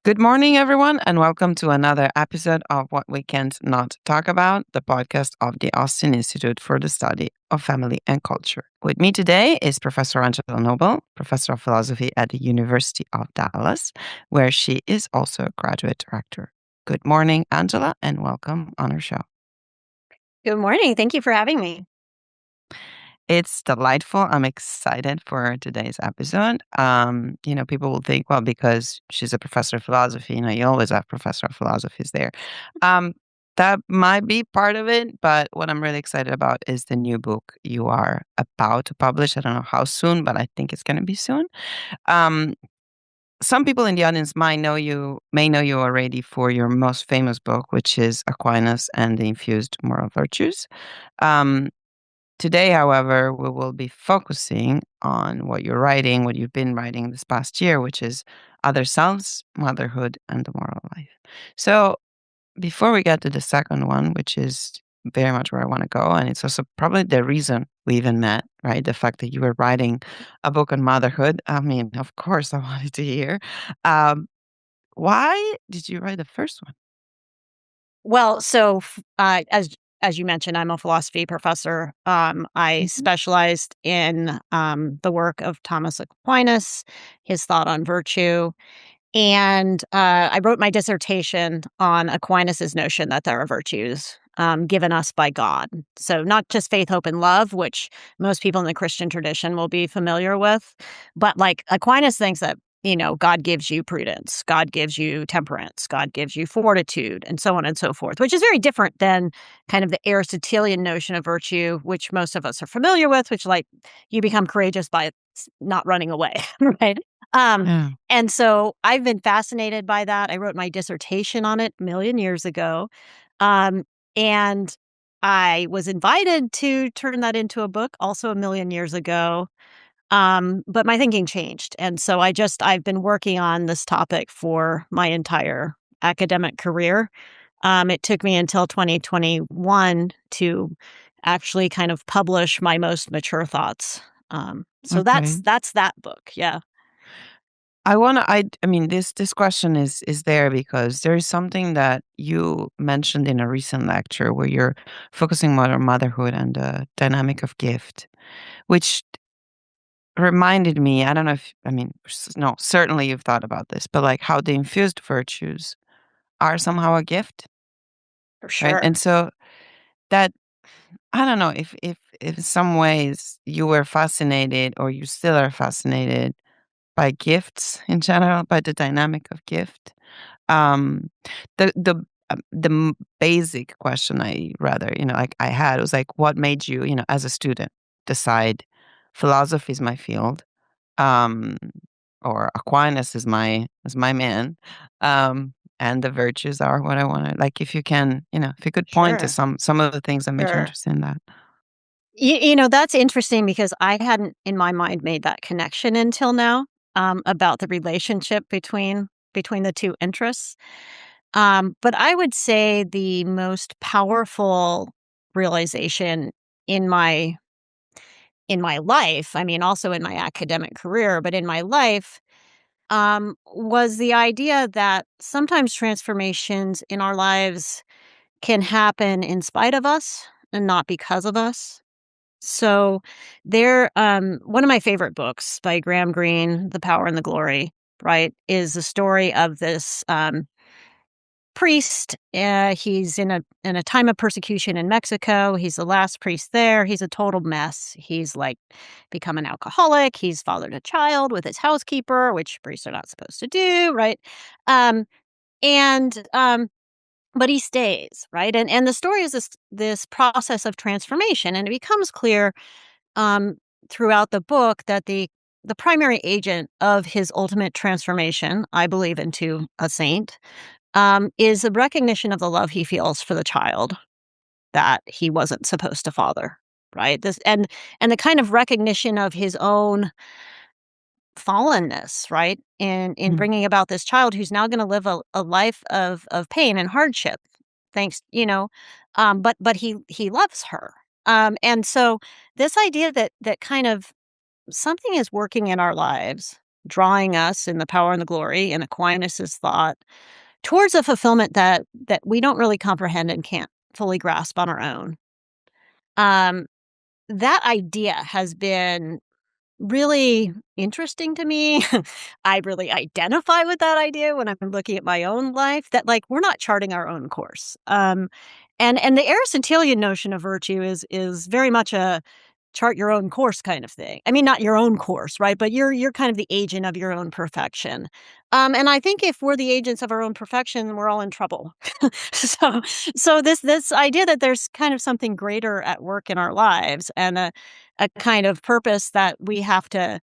Good morning, everyone, and welcome to another episode of What We Can't Not Talk About, the podcast of the Austin Institute for the Study of Family and Culture. With me today is Professor Angela Knobel, Professor of Philosophy at the University of Dallas, where she is also a graduate director. Good morning, Angela, and welcome on our show. Good morning. Thank you for having me. It's delightful. I'm excited for today's episode. People will think, well, because she's a professor of philosophy, you always have professor of philosophies there. That might be part of it, but what I'm really excited about is the new book you are about to publish. I don't know how soon, but I think it's going to be soon. Some people in the audience may know you already for your most famous book, which is Aquinas and the Infused Moral Virtues. Today, however, we will be focusing on what you've been writing this past year, which is Other Selves, Motherhood, and the Moral Life. So before we get to the second one, which is very much where I want to go, and it's also probably the reason we even met, right? The fact that you were writing a book on motherhood. I mean, of course, I wanted to hear. Why did you write the first one? Well, as you mentioned, I'm a philosophy professor. I Mhm. specialized in the work of Thomas Aquinas, his thought on virtue, and I wrote my dissertation on Aquinas's notion that there are virtues given us by God. So not just faith, hope, and love, which most people in the Christian tradition will be familiar with, but like Aquinas thinks that God gives you prudence, God gives you temperance, God gives you fortitude, and so on and so forth, which is very different than kind of the Aristotelian notion of virtue, which most of us are familiar with, which like you become courageous by not running away, right? Um, Yeah. and so I've been fascinated by that. I wrote my dissertation on it a million years ago. Um, and I was invited to turn that into a book also a million years ago. But my thinking changed. And so I've been working on this topic for my entire academic career. It took me until 2021 to actually kind of publish my most mature thoughts. So Okay. that's that book. Yeah. I mean, this question is there because there is something that you mentioned in a recent lecture where you're focusing more on motherhood and the dynamic of gift, which reminded me, I don't know if, I mean, no, certainly you've thought about this, but like how the infused virtues are somehow a gift, For right? sure. And so that, I don't know if in some ways you were fascinated or you still are fascinated by gifts in general, by the dynamic of gift. Um, the basic question I rather, like I had was like, what made you, as a student, decide philosophy is my field, um, or Aquinas is my man, and the virtues are what I want to like. If you can, if you could point to Sure. some of the things that made you Sure. interested in that. That's interesting because I hadn't in my mind made that connection until now, about the relationship between the two interests. But I would say the most powerful realization in my in my life, I mean, also in my academic career, but in my life, was the idea that sometimes transformations in our lives can happen in spite of us and not because of us. So one of my favorite books by Greene, The Power and the Glory, right, is the story of this priest. He's in a time of persecution in Mexico. He's the last priest there. He's a total mess. He's like become an alcoholic. He's fathered a child with his housekeeper, which priests are not supposed to do, right? Um, and but he stays, right? And the story is this process of transformation, and it becomes clear um, throughout the book that the primary agent of his ultimate transformation, I believe, into a saint, is a recognition of the love he feels for the child that he wasn't supposed to father, right? This and the kind of recognition of his own fallenness, right? In Mm. bringing about this child who's now going to live a life of pain and hardship, thanks, but he loves her, and so this idea that kind of something is working in our lives drawing us in The Power and the Glory in Aquinas' thought towards a fulfillment that we don't really comprehend and can't fully grasp on our own. Um, that idea has been really interesting to me. I really identify with that idea when I'm looking at my own life, that, like, we're not charting our own course. And the Aristotelian notion of virtue is very much a chart your own course kind of thing. I mean, not your own course, right? But you're kind of the agent of your own perfection. And I think if we're the agents of our own perfection, we're all in trouble. so so this idea that there's kind of something greater at work in our lives, and a kind of purpose that we have to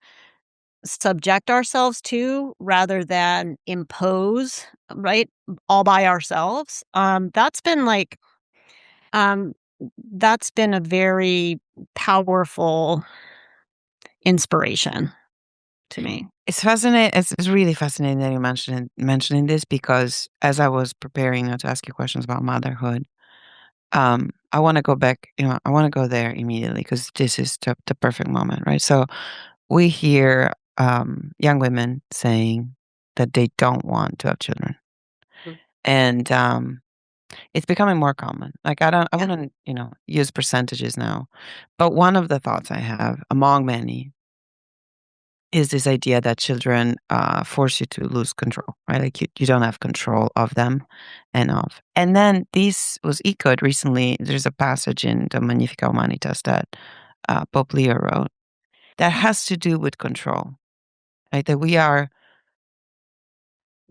subject ourselves to rather than impose, right? All by ourselves. Um that's been a very powerful inspiration to me. It's fascinating. It's really fascinating that you're mentioning this because as I was preparing to ask you questions about motherhood, I want to go back. I want to go there immediately because this is the perfect moment, right? So we hear young women saying that they don't want to have children, Mm. and it's becoming more common. Like I Yeah. wouldn't, use percentages now, but one of the thoughts I have among many is this idea that children force you to lose control, right? Like you don't have control of them and then this was echoed recently. There's a passage in the Magnifica Humanitas that Pope Leo wrote that has to do with control, right? That we are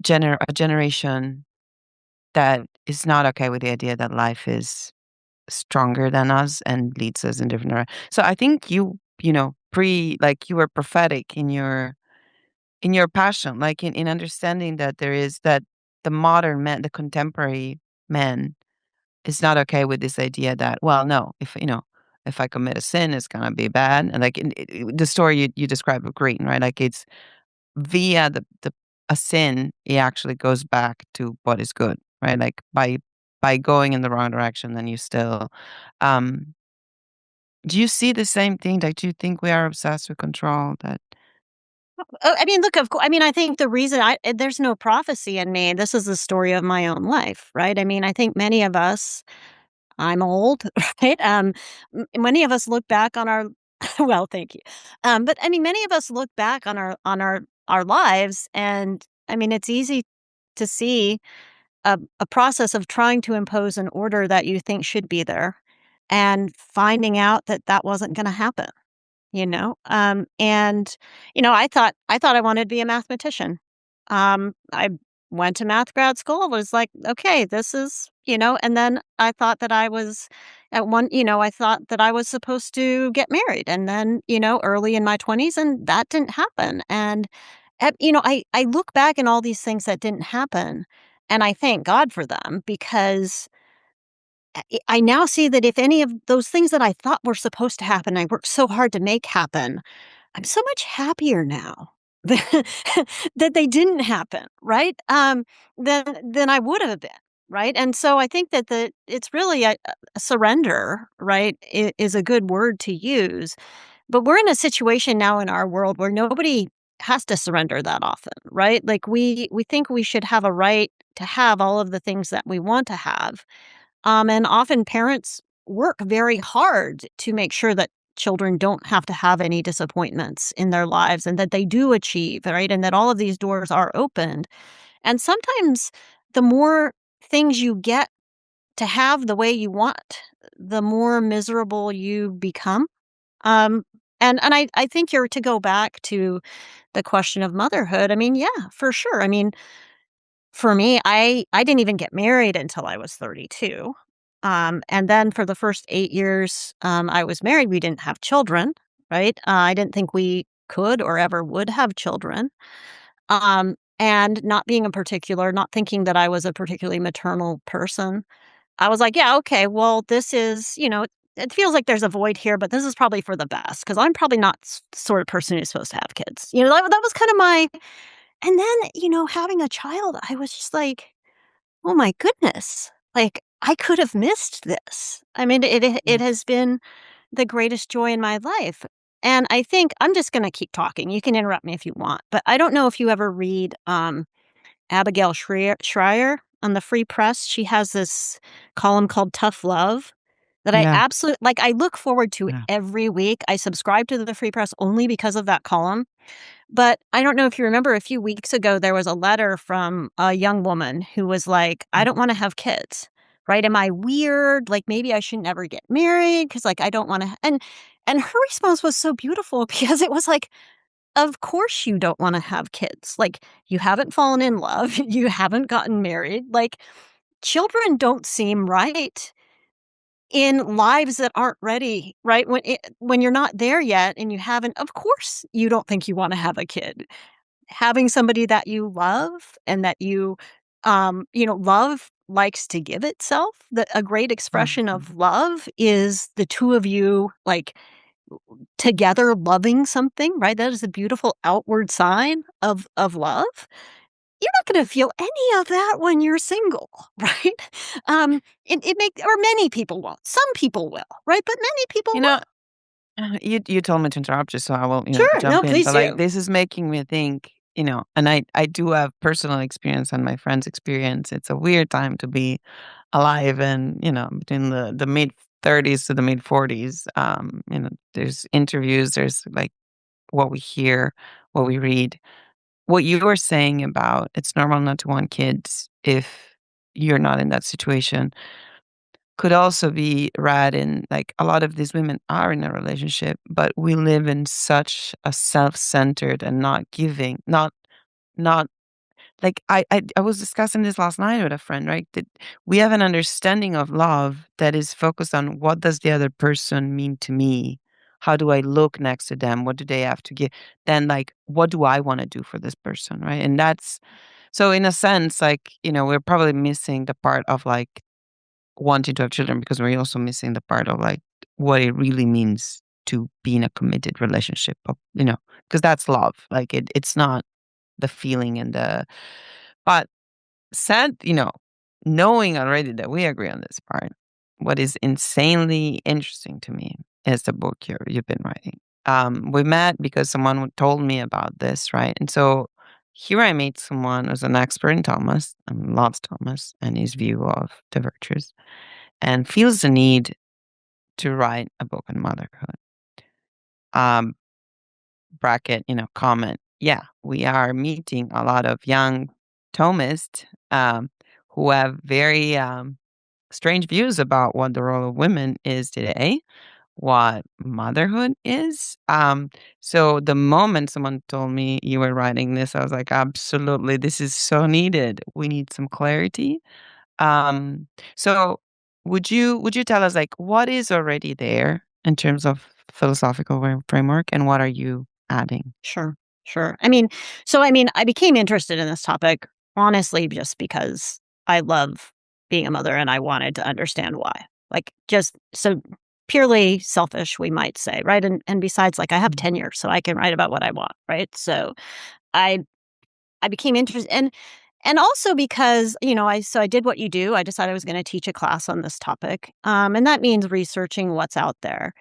a generation that is not okay with the idea that life is stronger than us and leads us in different directions. So I think like you were prophetic in your passion, like in understanding that there is that the modern man, the contemporary man, is not okay with this idea that, well, no, if I commit a sin, it's gonna be bad. And like the story you described with Greene, right? Like it's via the a sin, he actually goes back to what is good, right? Like by going in the wrong direction, then you still. Um, do you see the same thing? Like, do you think we are obsessed with control? That Oh, I mean, look, of course. I mean, I think the reason there's no prophecy in me. This is the story of my own life, right? I mean, I think many of us, I'm old, right? Many of us look back on our, well, thank you. But I mean, many of us look back on our lives, and I mean, it's easy to see a process of trying to impose an order that you think should be there, and finding out that that wasn't going to happen. And I thought I wanted to be a mathematician. I went to math grad school, was like, okay, this is, and then I thought that I was I thought that I was supposed to get married, and then, early in my 20s, and that didn't happen. And I look back in all these things that didn't happen, and I thank God for them, because I now see that if any of those things that I thought were supposed to happen, I worked so hard to make happen, I'm so much happier now that that they didn't happen, right? Than I would have been, right? And so I think that it's really a surrender, right? Is a good word to use. But we're in a situation now in our world where nobody has to surrender that often, right? Like we think we should have a right to have all of the things that we want to have, and often parents work very hard to make sure that children don't have to have any disappointments in their lives, and that they do achieve, right? And that all of these doors are opened. And sometimes the more things you get to have the way you want, the more miserable you become. Um, and I think you're to go back to the question of motherhood. I mean, yeah, for sure. I mean, for me, I didn't even get married until I was 32. And then for the first 8 years, I was married, we didn't have children, right? I didn't think we could or ever would have children. And not being a particular, not thinking that I was a particularly maternal person, I was like, yeah, okay, well, this is, it feels like there's a void here, but this is probably for the best, because I'm probably not the sort of person who's supposed to have kids. That was kind of my, and then, having a child, I was just like, "Oh my goodness, like, I could have missed this." I mean, it has been the greatest joy in my life. And I think I'm just going to keep talking. You can interrupt me if you want, but I don't know if you ever read Abigail Schreier on the Free Press. She has this column called Tough Love that I Yeah. absolutely like. I look forward to Yeah. every week. I subscribe to the Free Press only because of that column. But I don't know if you remember, a few weeks ago, there was a letter from a young woman who was like, I don't want to have kids. Right? Am I weird? Like, maybe I should never get married because, like, I don't want to. And her response was so beautiful because it was like, of course you don't want to have kids. Like, you haven't fallen in love, you haven't gotten married. Like, children don't seem right in lives that aren't ready, right? When you're not there yet and you haven't, of course you don't think you want to have a kid. Having somebody that you love and that love likes to give itself. A great expression Mhm. of love is the two of you, like, together loving something, right? That is a beautiful outward sign of love. You're not gonna feel any of that when you're single, right? It make or many people won't. Some people will, right? But many people You know, won't. you told me to interrupt you, so I will, Sure, no, jump in. please But like do. this is making me think, and I do have personal experience and my friends' experience. It's a weird time to be alive and, between the mid 30s to the mid 40s. There's interviews, there's like what we hear, what we read. What you were saying about it's normal not to want kids if you're not in that situation could also be read in like a lot of these women are in a relationship, but we live in such a self-centered and not giving, not like I was discussing this last night with a friend, right? That we have an understanding of love that is focused on what does the other person mean to me? How do I look next to them? What do they have to give? Then like what do I want to do for this person, right? And that's so in a sense, like, we're probably missing the part of like wanting to have children because we're also missing the part of like what it really means to be in a committed relationship of, because that's love. Like it's not the feeling and the but said, knowing already that we agree on this part, what is insanely interesting to me is the book you've been writing. We met because someone told me about this, right? And so here I meet someone who's an expert in Thomas and loves Thomas and his view of the virtues and feels the need to write a book on motherhood. Um, bracket, comment. Yeah, we are meeting a lot of young Thomists who have very strange views about what the role of women is today, what motherhood is. So the moment someone told me you were writing this, I was like, absolutely, this is so needed. We need some clarity. Um, so would you tell us like what is already there in terms of philosophical framework and what are you adding? Sure, sure. I mean, I became interested in this topic honestly just because I love being a mother and I wanted to understand why. Like, just so purely selfish, we might say, right? And besides, like, I have Mm. tenure, so I can write about what I want, right? So I I became interested, and also because, I did what you do. I decided I was going to teach a class on this topic, and that means researching what's out there.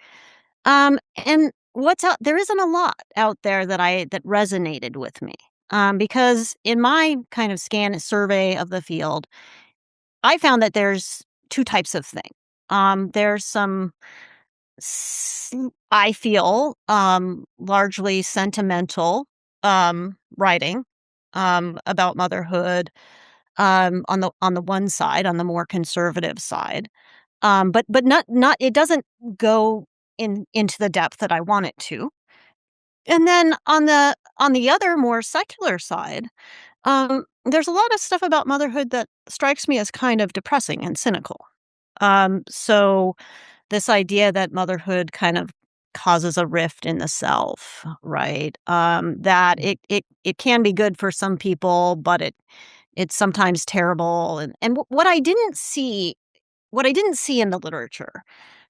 And what's out there isn't a lot out there that resonated with me. Because in my kind of scan survey of the field, I found that there's two types of thing. There's some I feel largely sentimental writing about motherhood on the one side, on the more conservative side. But not it doesn't go into the depth that I want it to. And then on the other more secular side, there's a lot of stuff about motherhood that strikes me as kind of depressing and cynical. So this idea that motherhood kind of causes a rift in the self, right? That it can be good for some people, but it's sometimes terrible. And what I didn't see in the literature.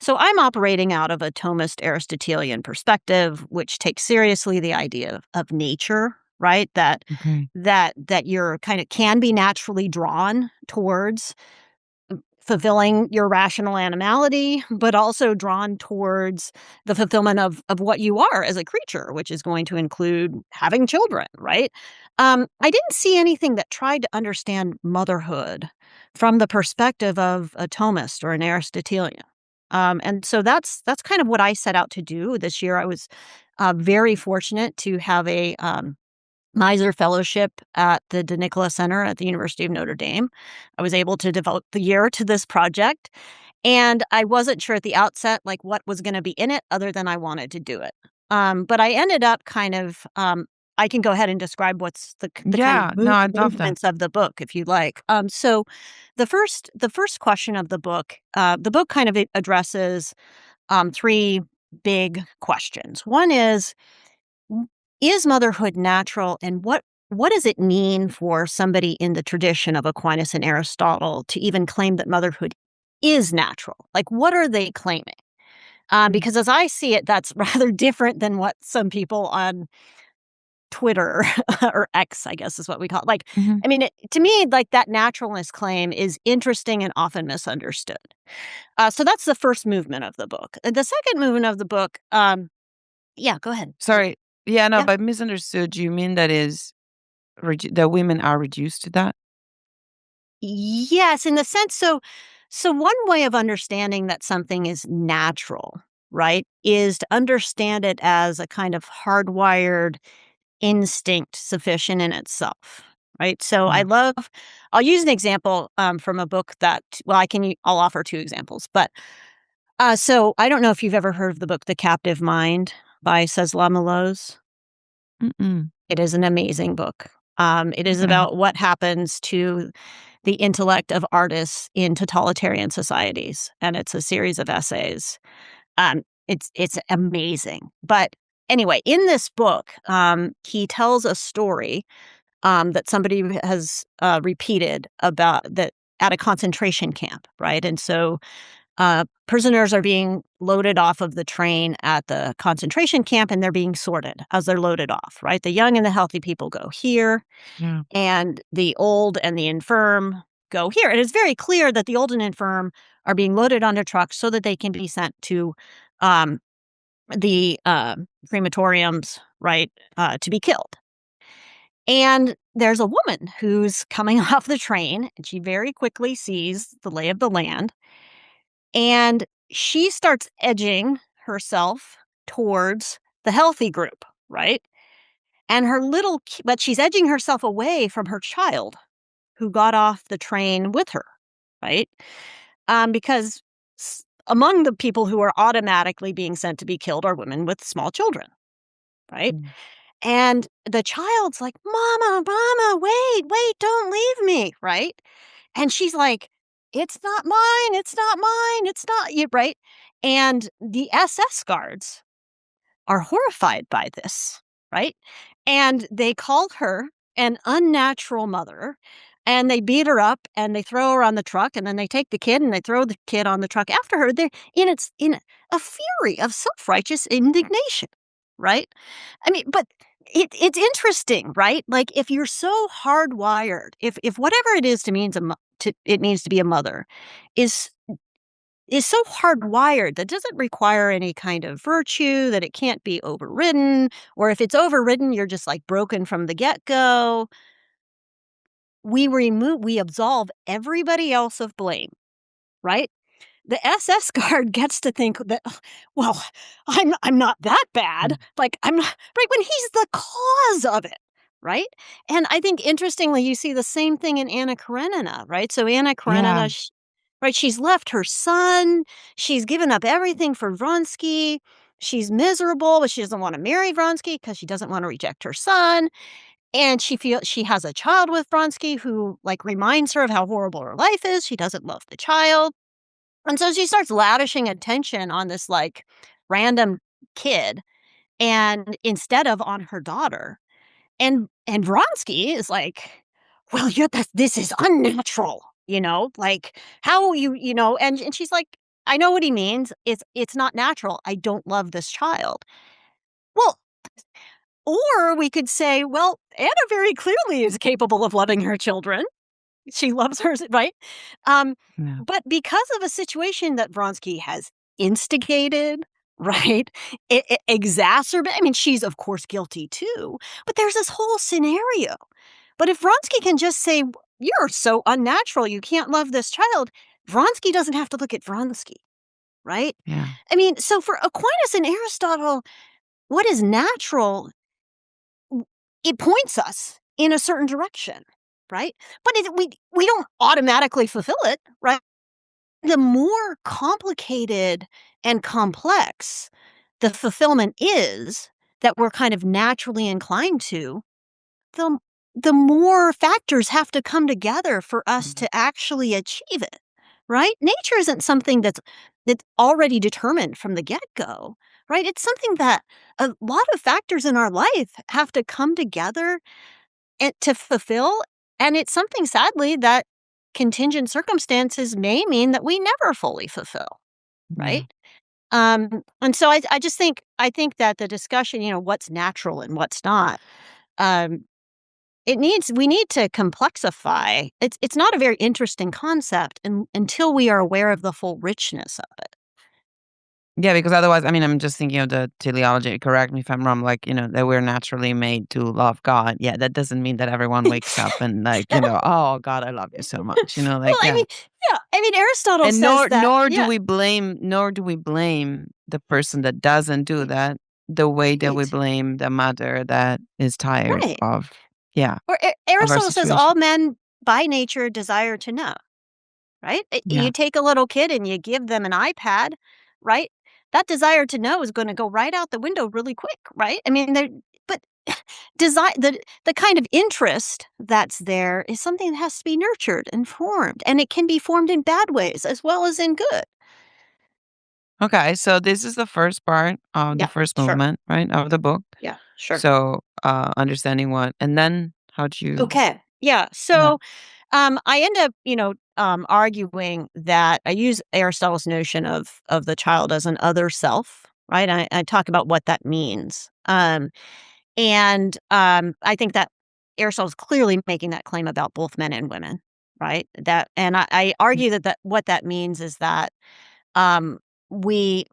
So I'm operating out of a Thomist Aristotelian perspective, which takes seriously the idea of nature, right? That Okay. that that you're kind of can be naturally drawn towards fulfilling your rational animality, but also drawn towards the fulfillment of what you are as a creature, which is going to include having children, right? I didn't see anything that tried to understand motherhood from the perspective of a Thomist or an Aristotelian. And so that's kind of what I set out to do this year. I was very fortunate to have a Miser Fellowship at the De Nicola Center at the University of Notre Dame. I was able to devote the year to this project, and I wasn't sure at the outset, like, what was gonna be in it other than I wanted to do it. But I ended up kind of, I can go ahead and describe what's the kind of Yeah, no, I'd love that. movements of the book if you'd like. So the first question of the book kind of addresses, 3 big questions. One is motherhood natural, and what does it mean for somebody in the tradition of Aquinas and Aristotle to even claim that motherhood is natural? Like, what are they claiming? Mm. Because as I see it, that's rather different than what some people on Twitter or X, I guess is what we call it. Like, Mhm. I mean, to me, like, that naturalness claim is interesting and often misunderstood. So that's the first movement of the book. The second movement of the book, yeah, go ahead. Sorry. Yeah, no, Yeah. by misunderstood, you mean that is that women are reduced to that? Yes, in the sense, so one way of understanding that something is natural, right, is to understand it as a kind of hardwired instinct sufficient in itself, right? So Mm. I'll use an example from a book that, well, I'll offer two examples, but so I don't know if you've ever heard of the book The Captive Mind by Czeslaw Milosz. Mm-mm. It is an amazing book. It is Okay. about what happens to the intellect of artists in totalitarian societies, and it's a series of essays. It's amazing. But anyway, in this book, he tells a story that somebody has repeated about that at a concentration camp, right? And so prisoners are being loaded off of the train at the concentration camp, and they're being sorted as they're loaded off, right? The young and the healthy people go here, Yeah. and the old and the infirm go here. And it's very clear that the old and infirm are being loaded onto trucks so that they can be sent to um, the crematoriums, right, to be killed. And there's a woman who's coming off the train, and she very quickly sees the lay of the land, and she starts edging herself towards the healthy group, right? And but she's edging herself away from her child who got off the train with her, right? Because among the people who are automatically being sent to be killed are women with small children, right? Mm. And the child's like, "Mama, Mama, wait, don't leave me," right? And she's like, "It's not mine, it's not mine, it's not you," right? And the SS guards are horrified by this, right? And they called her an unnatural mother, and they beat her up and they throw her on the truck, and then they take the kid and they throw the kid on the truck after her. They're in a fury of self-righteous indignation, right? I mean, but it's interesting, right? Like, if you're so hardwired, if whatever it is it means to be a mother is so hardwired that doesn't require any kind of virtue, that it can't be overridden, or if it's overridden, you're just like broken from the get-go. We absolve everybody else of blame, right? The SS guard gets to think that, "Oh, well, I'm not that bad. Mm. Like, I'm not," right, when he's the cause of it, right? And I think interestingly, you see the same thing in Anna Karenina, right? So Anna Yeah. Karenina, right, she's left her son, she's given up everything for Vronsky, she's miserable, but she doesn't want to marry Vronsky because she doesn't want to reject her son. And she feels she has a child with Vronsky who, like, reminds her of how horrible her life is. She doesn't love the child. And so she starts lavishing attention on this, like, random kid, and instead of on her daughter. And Vronsky is like, "Well, this is unnatural, like, how and she's like, "I know what he means. It's not natural. I don't love this child." Well, or we could say, well, Anna very clearly is capable of loving her children. She loves hers, right? Um, Yeah. but because of a situation that Vronsky has instigated, right? It exacerbate I mean, she's of course guilty too, but there's this whole scenario. But if Vronsky can just say, "You're so unnatural, you can't love this child," Vronsky doesn't have to look at Vronsky, right? Yeah. I mean, so for Aquinas and Aristotle, what is natural, it points us in a certain direction, right? But we don't automatically fulfill it, right? The more complicated and complex the fulfillment is that we're kind of naturally inclined to, the the more factors have to come together for us Mhm. to actually achieve it, right? Nature isn't something that's already determined from the get-go, right? It's something that a lot of factors in our life have to come together and to fulfill, and it's something sadly that contingent circumstances may mean that we never fully fulfill, Yeah. right? And so I just think that the discussion, what's natural and what's not, um, we need to complexify. It's not a very interesting concept until we are aware of the full richness of it. Yeah, because otherwise, I mean, I'm just thinking of the teleology. Correct me if I'm wrong. Like, that we're naturally made to love God. Yeah, that doesn't mean that everyone wakes up and like, oh God, I love you so much. Well, Like, I yeah. mean, yeah, I mean Aristotle And says that, yeah, nor do we blame the person that doesn't do that the way that we right, blame the mother that is tired right. of, yeah, Or of our Aristotle says all situation. men by nature desire to know. Right? You Yeah. take a little kid and you give them an iPad, right? That desire to know is gonna go right out the window really quick, right? I mean, but the kind of interest that's there is something that has to be nurtured and formed, and it can be formed in bad ways as well as in good. Okay, so this is the first part of the Yeah, first sure. movement, right, of the book. Yeah, sure. So, understanding what and then how do you Okay. Yeah. yeah. So, I end up, arguing that I use Aristotle's notion of the child as an other self, right? I talk about what that means, and I think that Aristotle's clearly making that claim about both men and women, right? I Mm, argue that what that means is that um, we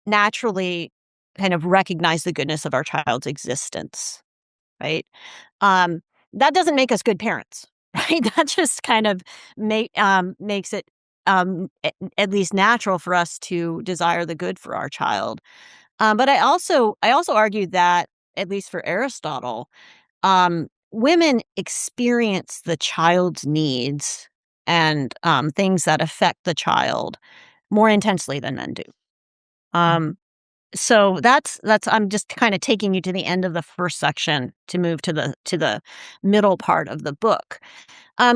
naturally kind of recognize the goodness of our child's existence, right? Um, that doesn't make us good parents, right? That just kind of makes it at least natural for us to desire the good for our child. But I also argue that at least for Aristotle, women experience the child's needs and things that affect the child more intensely than men do. mm, Um, so that's I'm just kind of taking you to the end of the first section to move to the middle part of the book.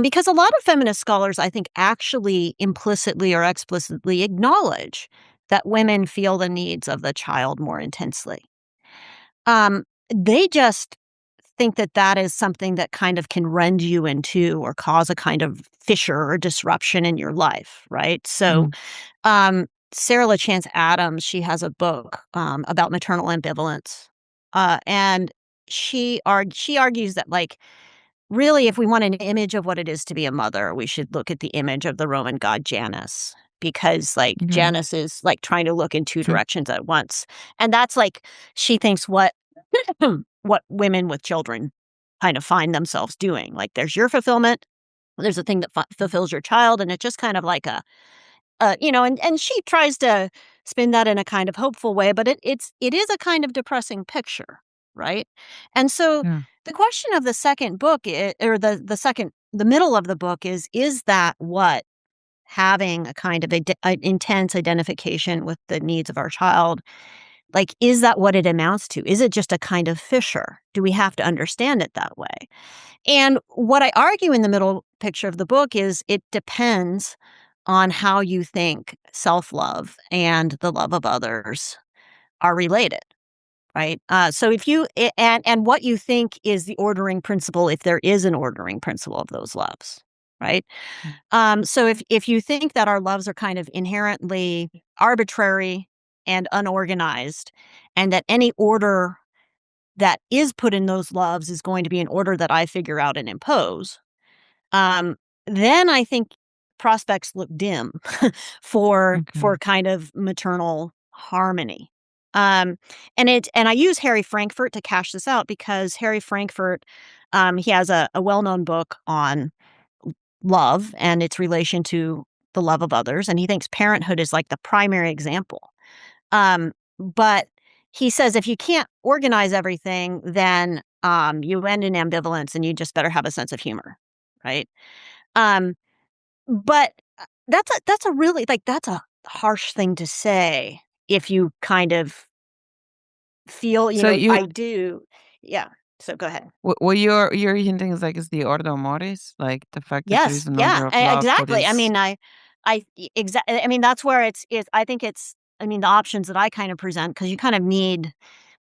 Because a lot of feminist scholars, I think, actually implicitly or explicitly acknowledge that women feel the needs of the child more intensely. They just think that that is something that kind of can rend you in two or cause a kind of fissure or disruption in your life, right? So mm, Sarah LaChance Adams, she has a book about maternal ambivalence, and she argues that like really, if we want an image of what it is to be a mother, we should look at the image of the Roman god Janus because like okay. Janus is like trying to look in two True. directions at once, and that's like she thinks what women with children kind of find themselves doing. Like there's your fulfillment, there's a thing that fulfills your child, and it's just kind of like and she tries to spin that in a kind of hopeful way, but it is a kind of depressing picture, right? And so Yeah. the question of the second book, or the middle of the book is that what having a kind of intense identification with the needs of our child, like, is that what it amounts to? Is it just a kind of fissure? Do we have to understand it that way? And what I argue in the middle picture of the book is it depends on how you think self love and the love of others are related, right? So if you and what you think is the ordering principle, if there is an ordering principle of those loves, right? Mm, So if you think that our loves are kind of inherently arbitrary and unorganized, and that any order that is put in those loves is going to be an order that I figure out and impose, then I think prospects look dim for Okay. kind of maternal harmony. And I use Harry Frankfurt to cash this out because Harry Frankfurt, he has a well-known book on love and its relation to the love of others, and he thinks parenthood is like the primary example. But he says if you can't organize everything, then you end in ambivalence, and you just better have a sense of humor, right? Um, but that's a really like that's a harsh thing to say if you kind of feel, So you I do. Yeah. So go ahead. what you're hinting is like is the ordo moris, like the fact that there is Yes, an yeah, order of love, but exactly. I is mean, I mean, that's where I think it's, I mean, the options that I kind of present, because you kind of need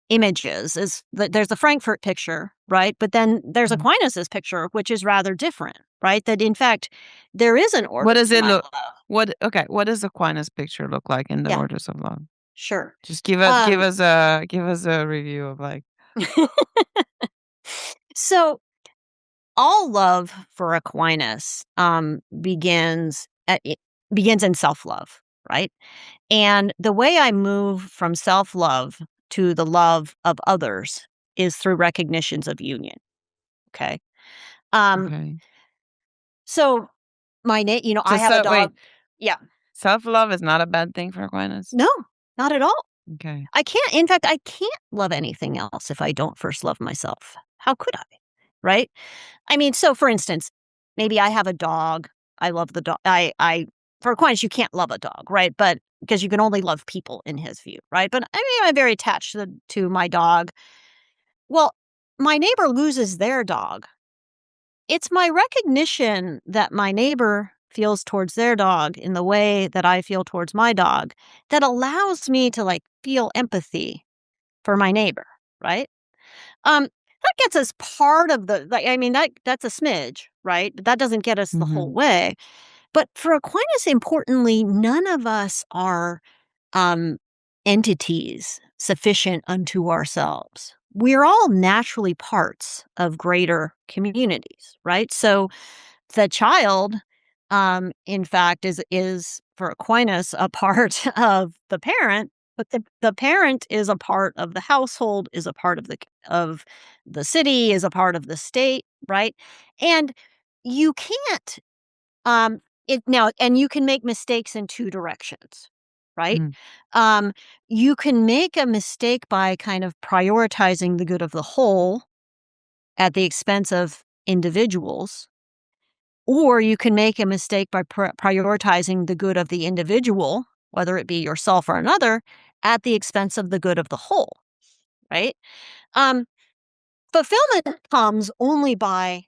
images, is that there's the Frankfurt picture, right? But then there's Mhm. Aquinas's picture, which is rather different, right? That in fact, there is an What order does to it my look? love. What does Aquinas picture look like in the Yeah, orders of love? sure. Just Um, give us a review of like so all love for Aquinas begins in self-love, right? And the way I move from self-love to the love of others is through recognitions of union. Okay. Um, okay. so I Just have a so dog. wait, Yeah. self-love is not a bad thing for Aquinas? No, not at all. Okay. In fact, I can't love anything else if I don't first love myself. How could I? Right? I mean, so for instance, maybe I have a dog. I love the dog. For Aquinas, you can't love a dog, right? But because you can only love people in his view, right? But I mean, I'm very attached to my dog. Well, my neighbor loses their dog. It's my recognition that my neighbor feels towards their dog in the way that I feel towards my dog that allows me to like feel empathy for my neighbor, right? That gets us part of the like, I mean, that's a smidge, right? But that doesn't get us the whole Mhm. way. But for Aquinas, importantly, none of us are um, entities sufficient unto ourselves. We're all naturally parts of greater communities, right? So the child, in fact, is for Aquinas a part of the parent, but the parent is a part of the household, is a part of the city, is a part of the state, right? And you can't it now, and you can make mistakes in two directions, right? Mm. Um, you can make a mistake by kind of prioritizing the good of the whole at the expense of individuals, or you can make a mistake by prioritizing the good of the individual, whether it be yourself or another, at the expense of the good of the whole, right? Um, Fulfillment comes only by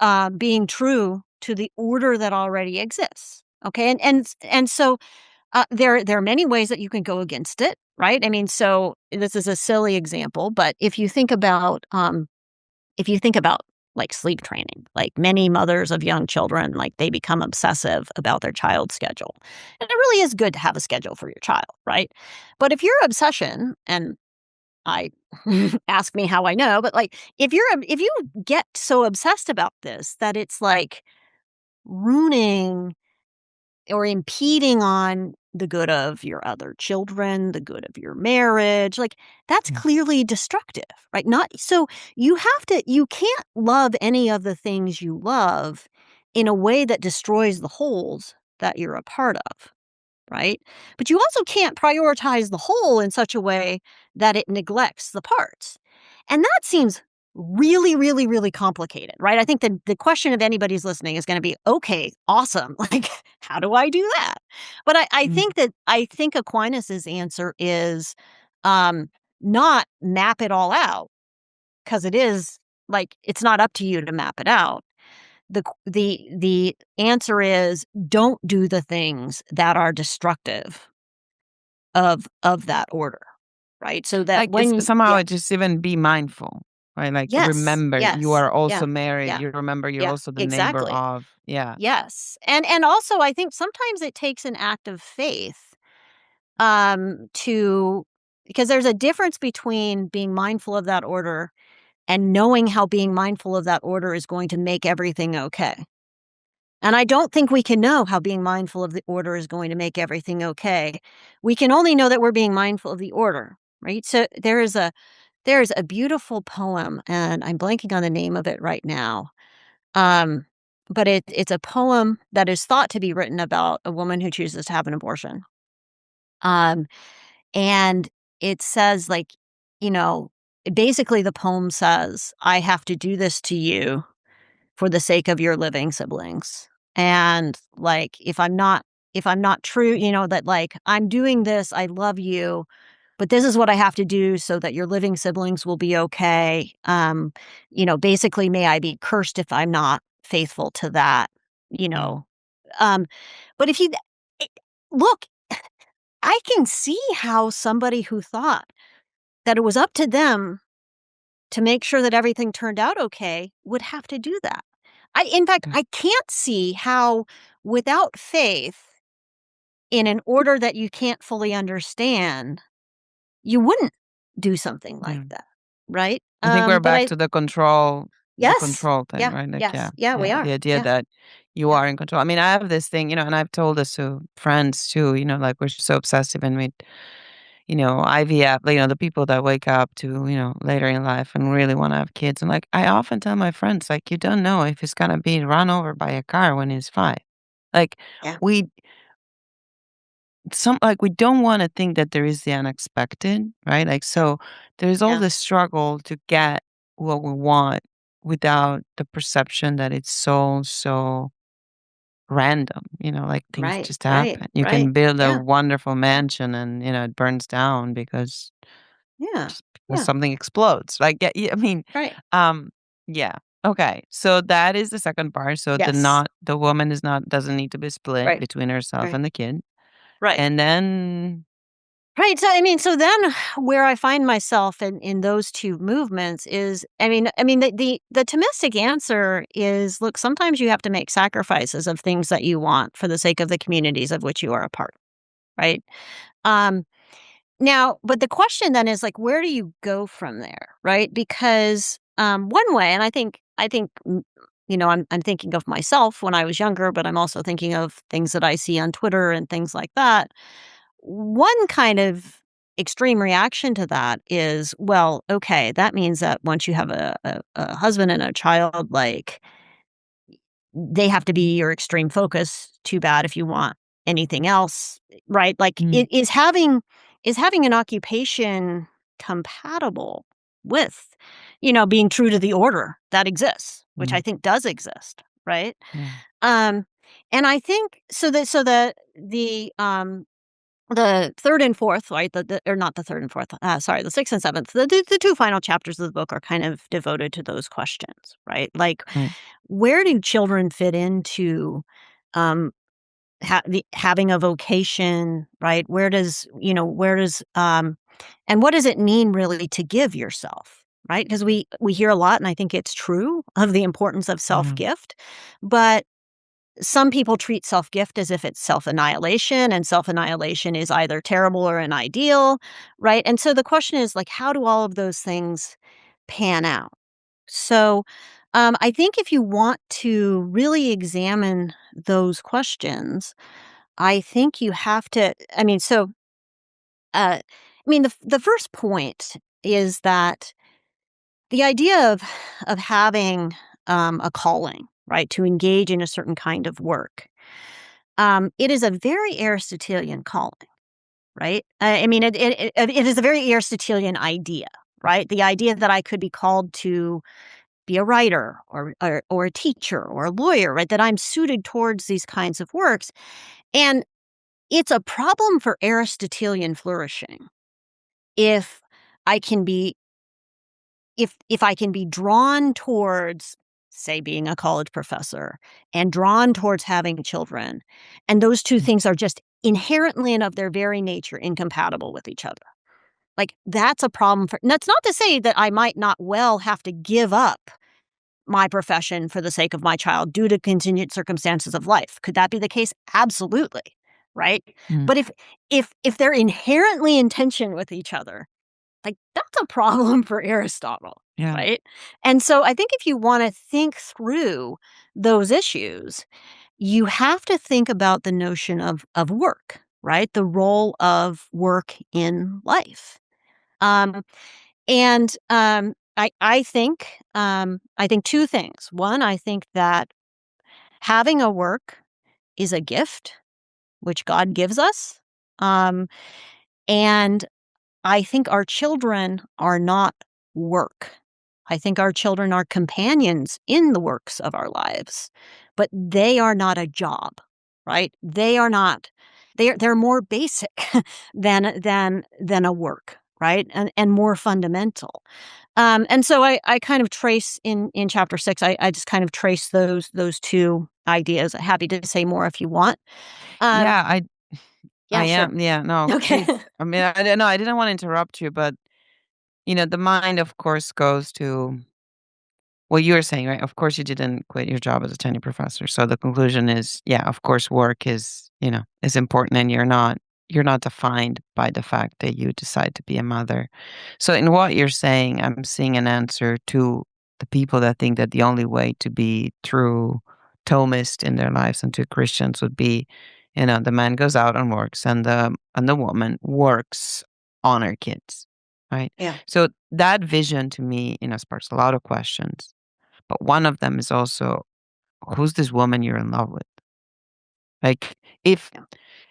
Or being true to the order that already exists. Okay, and so there are many ways that you can go against it, right? I mean, so this is a silly example, but if you think about like sleep training, like many mothers of young children, like they become obsessive about their child's schedule. And it really is good to have a schedule for your child, right? But if your obsession, and I ask me how I know, but like if you get so obsessed about this that it's like ruining or impeding on the good of your other children, the good of your marriage, like that's yeah. clearly destructive, right? Not so you can't love any of the things you love in a way that destroys the wholes that you're a part of, right? But you also can't prioritize the whole in such a way that it neglects the parts. And that seems really, really, really complicated, right? I think the question of anybody's listening is going to be, okay, awesome. Like, how do I do that? But Mm. I think Aquinas's answer is um, not map it all out, because it is like it's not up to you to map it out. The answer is don't do the things that are destructive of that order, right? So that Like it's somehow yeah, it just even be mindful, right? Like yes, remember you yes, are also yeah, married. yeah, You remember you're yeah, also the neighbor exactly. of. Yeah. Yes. And also I think sometimes it takes an act of faith to because there's a difference between being mindful of that order and knowing how being mindful of that order is going to make everything okay. And I don't think we can know how being mindful of the order is going to make everything okay. We can only know that we're being mindful of the order, right? So there's a beautiful poem, and I'm blanking on the name of it right now. Um, but it's a poem that is thought to be written about a woman who chooses to have an abortion. Um, and it says, like, you know, basically the poem says, I have to do this to you for the sake of your living siblings. And like, if I'm not true, that like I'm doing this, I love you, but this is what I have to do so that your living siblings will be okay. Basically, may I be cursed if I'm not faithful to that, you Mm. know. Um, but if you it- look, I can see how somebody who thought that it was up to them to make sure that everything turned out okay would have to do that. In fact, Yeah. I can't see how without faith in an order that you can't fully understand, you wouldn't do something like Yeah. that, right? I think we're But back to the yes. control thing, Yeah, right? Like, yes. Yeah, we the are. idea Yeah, that you yeah, are in control. I mean, I have this thing, and I've told this to friends too, like we're so obsessive and IVF, the people that wake up to, later in life and really want to have kids. And like, I often tell my friends, like, you don't know if he's going to be run over by a car when he's 5. Like, yeah, we, we don't want to think that there is the unexpected, right? Like, so there's all yeah. this struggle to get what we want without the perception that it's so random, like things Right, just right, happen. You right. can build a Yeah, wonderful mansion and, it burns down because yeah, just because yeah. something explodes. Like, yeah, I mean, Right. um, yeah. Okay. So that is the second part. So Yes. the woman doesn't need to be split Right, between herself right, and the kid. right. And then Right. So I mean, so then where I find myself in those two movements is, the Thomistic answer is, look, sometimes you have to make sacrifices of things that you want for the sake of the communities of which you are a part, right? Um, Now, but the question then is like, where do you go from there, right? Because one way, and I'm thinking of myself when I was younger, but I'm also thinking of things that I see on Twitter and things like that. One kind of extreme reaction to that is, well, okay, that means that once you have a husband and a child, like they have to be your extreme focus. Too bad if you want anything else, right? Like, mm, it is having an occupation compatible with, being true to the order that exists, which I mm, think does exist, right? yeah. Um, and I think the third and fourth, right? Or not the third and fourth. Sorry, the sixth and seventh. The two final chapters of the book are kind of devoted to those questions, right? Like, Right. where do children fit into um, having a vocation, right? And what does it mean really to give yourself, right? Because we hear a lot, and I think it's true of the importance of self Yeah. gift, but some people treat self-gift as if it's self-annihilation, and self-annihilation is either terrible or an ideal, right? And so the question is, like, how do all of those things pan out? So, I think if you want to really examine those questions, I think you have to. The first point is that the idea of having a calling, right, to engage in a certain kind of work. It is a very Aristotelian calling, right? It is a very Aristotelian idea, right? The idea that I could be called to be a writer or a teacher or a lawyer, right? That I'm suited towards these kinds of works, and it's a problem for Aristotelian flourishing if I can be if I can be drawn towards, say, being a college professor and drawn towards having children, and those two Mm, things are just inherently and of their very nature incompatible with each other. Like, that's a problem for. And that's not to say that I might not well have to give up my profession for the sake of my child due to contingent circumstances of life. Could that be the case? Absolutely. Right? mm, But if they're inherently in tension with each other, like, that's a problem for Aristotle, yeah. right? And so I think if you wanna think through those issues, you have to think about the notion of work, right? The role of work in life. Um, and I think two things. One, I think that having a work is a gift which God gives us. Um, and I think our children are not work. I think our children are companions in the works of our lives, but they are not a job, right? They are not. They're more basic than a work, right? And more fundamental. And so I kind of trace in chapter 6. I just kind of trace those two ideas. Happy to say more if you want. Um, Yeah, I yeah, sure. am. Yeah, no, Okay. please. I mean, I don't know. I didn't want to interrupt you, but the mind, of course, goes to what you were saying, right? Of course, you didn't quit your job as a tenure professor. So the conclusion is, yeah, of course, work is important, and you're not defined by the fact that you decide to be a mother. So in what you're saying, I'm seeing an answer to the people that think that the only way to be true Thomist in their lives and to Christians would be, the man goes out and works, and the woman works on her kids, right? Yeah. So that vision to me, sparks a lot of questions. But one of them is also, who's this woman you're in love with? Like, if Yeah.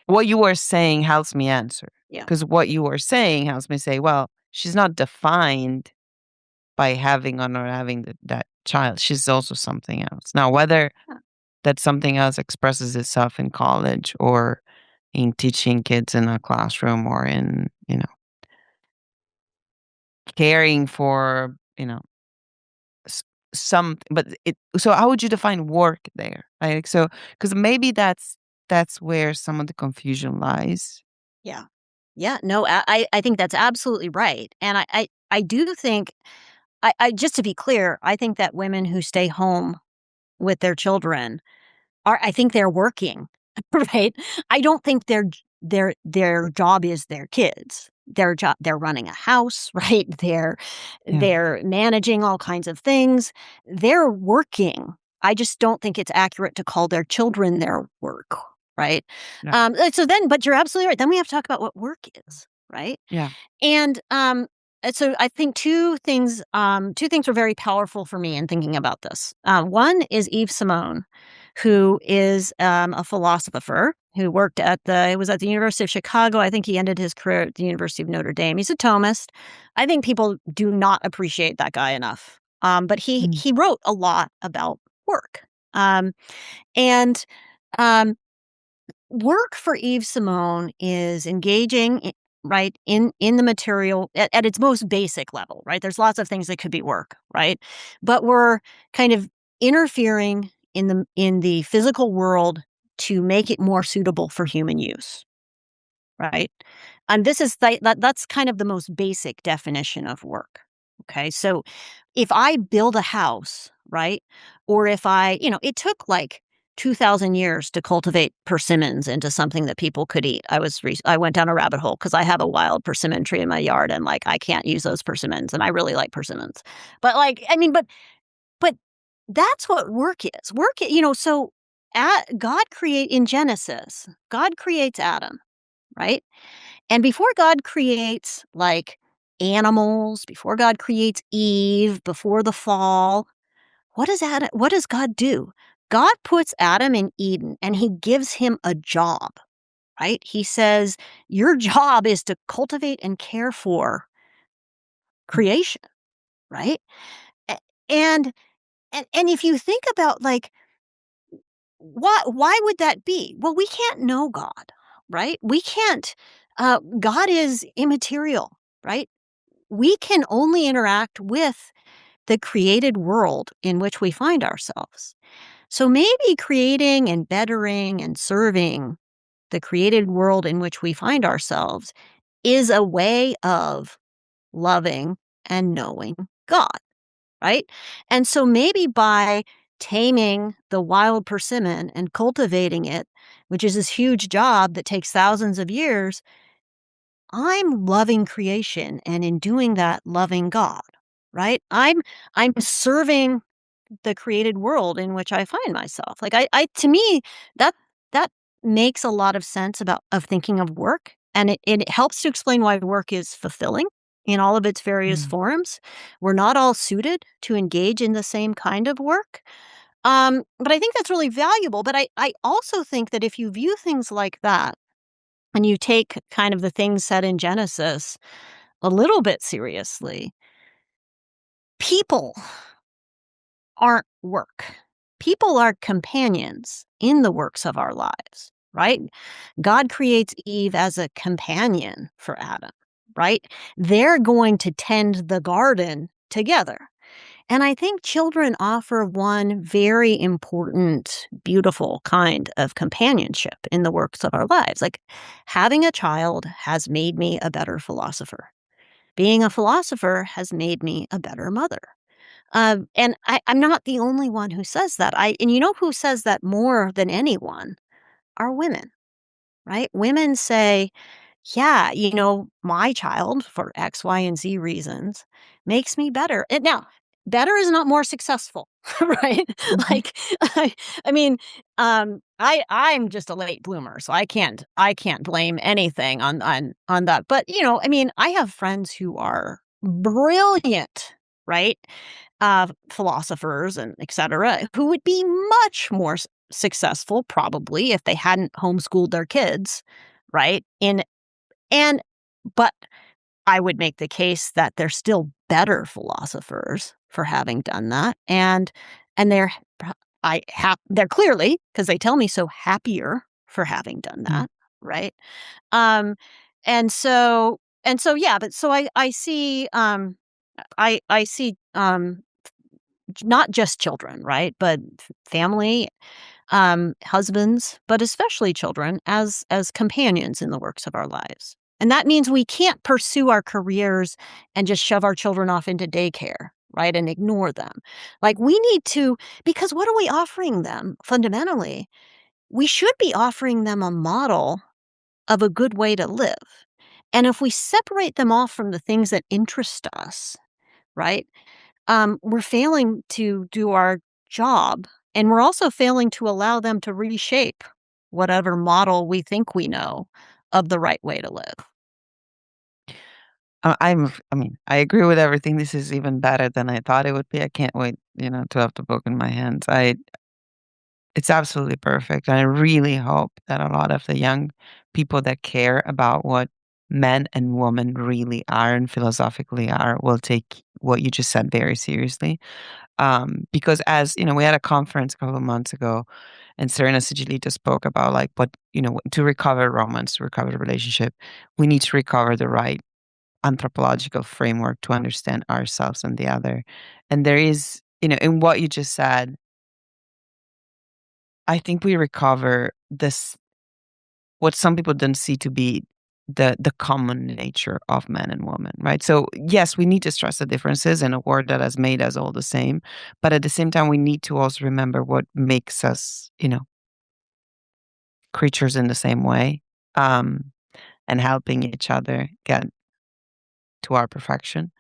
what you are saying helps me answer, Yeah. because what you are saying helps me say, well, she's not defined by having or not having that child. She's also something else. Now, whether Yeah. that something else expresses itself in college or in teaching kids in a classroom or in, caring for, S but so how would you define work there? Like, so because maybe that's where some of the confusion lies. Yeah. Yeah, no, I think that's absolutely right, and I do think I just to be clear, I think that women who stay home with their children I think they're working, right? I don't think their job is their kids. They're running a house, right? Yeah, They're managing all kinds of things. They're working. I just don't think it's accurate to call their children their work, right? yeah, But you're absolutely right. Then we have to talk about what work is, right? yeah. And so I think two things were very powerful for me in thinking about this. One is Yves Simon, who is a philosopher who worked he was at the University of Chicago. I think he ended his career at the University of Notre Dame. He's a Thomist. I think people do not appreciate that guy enough. But he Mm, he wrote a lot about work. And um, Work for Yves Simon is engaging right in the material at its most basic level, right? There's lots of things that could be work, right? But we're kind of interfering in the physical world to make it more suitable for human use, right? And this is that's kind of the most basic definition of work. Okay. So if I build a house, right? Or if it took like 2,000 years to cultivate persimmons into something that people could eat. I went down a rabbit hole because I have a wild persimmon tree in my yard and like I can't use those persimmons and I really like persimmons. But but that's what work is. God create in Genesis, God creates Adam, right? And before God creates like animals, before God creates Eve, before the fall, what does God do? God puts Adam in Eden and he gives him a job, right? He says, your job is to cultivate and care for creation, right? A- And and if you think about like why would that be? Well, we can't know God, right? We can't God is immaterial, right? We can only interact with the created world in which we find ourselves. So maybe creating and bettering and serving the created world in which we find ourselves is a way of loving and knowing God, right? And so maybe by taming the wild persimmon and cultivating it, which is this huge job that takes thousands of years, I'm loving creation and in doing that loving God, right? I'm serving the created world in which I find myself. Like I to me, that that makes a lot of sense about of thinking of work, and it helps to explain why work is fulfilling in all of its various Mm. forms. We're not all suited to engage in the same kind of work. But I think that's really valuable. But I also think that if you view things like that and you take kind of the things said in Genesis a little bit seriously, people aren't work. People are companions in the works of our lives, right? God creates Eve as a companion for Adam, right? They're going to tend the garden together. And I think children offer one very important, beautiful kind of companionship in the works of our lives. Like having a child has made me a better philosopher. Being a philosopher has made me a better mother. And I'm not the only one who says that. And you know who says that more than anyone are women, right? Women say, yeah, my child, for X, Y, and Z reasons, makes me better. And now, better is not more successful, right? Mhm. Like, I mean, I'm just a late bloomer, so I can't blame anything on that. But I mean, I have friends who are brilliant, right? Philosophers and et cetera, who would be much more successful probably if they hadn't homeschooled their kids, right? And but I would make the case that they're still better philosophers for having done that, and they're clearly, because they tell me so, happier for having done Mm. that, right? Um, yeah, but so I see, I see, not just children, right, but family, husbands, but especially children as companions in the works of our lives. And that means we can't pursue our careers and just shove our children off into daycare, right, and ignore them. Like we need to, because what are we offering them fundamentally? We should be offering them a model of a good way to live. And if we separate them off from the things that interest us, right, we're failing to do our job, and we're also failing to allow them to reshape whatever model we think we know of the right way to live. I mean, I agree with everything. This is even better than I thought it would be. I can't wait, to have the book in my hands. It's absolutely perfect. And I really hope that a lot of the young people that care about what men and women really are and philosophically are will take what you just said very seriously. Because as we had a conference a couple of months ago, and Serena Sigilito spoke about like to recover romance, to recover the relationship, we need to recover the right anthropological framework to understand ourselves and the other. And there is, in what you just said, I think we recover this what some people don't see to be the common nature of man and woman, right? So yes, we need to stress the differences in a world that has made us all the same, but at the same time, we need to also remember what makes us, creatures in the same way, um, and helping each other get to our perfection,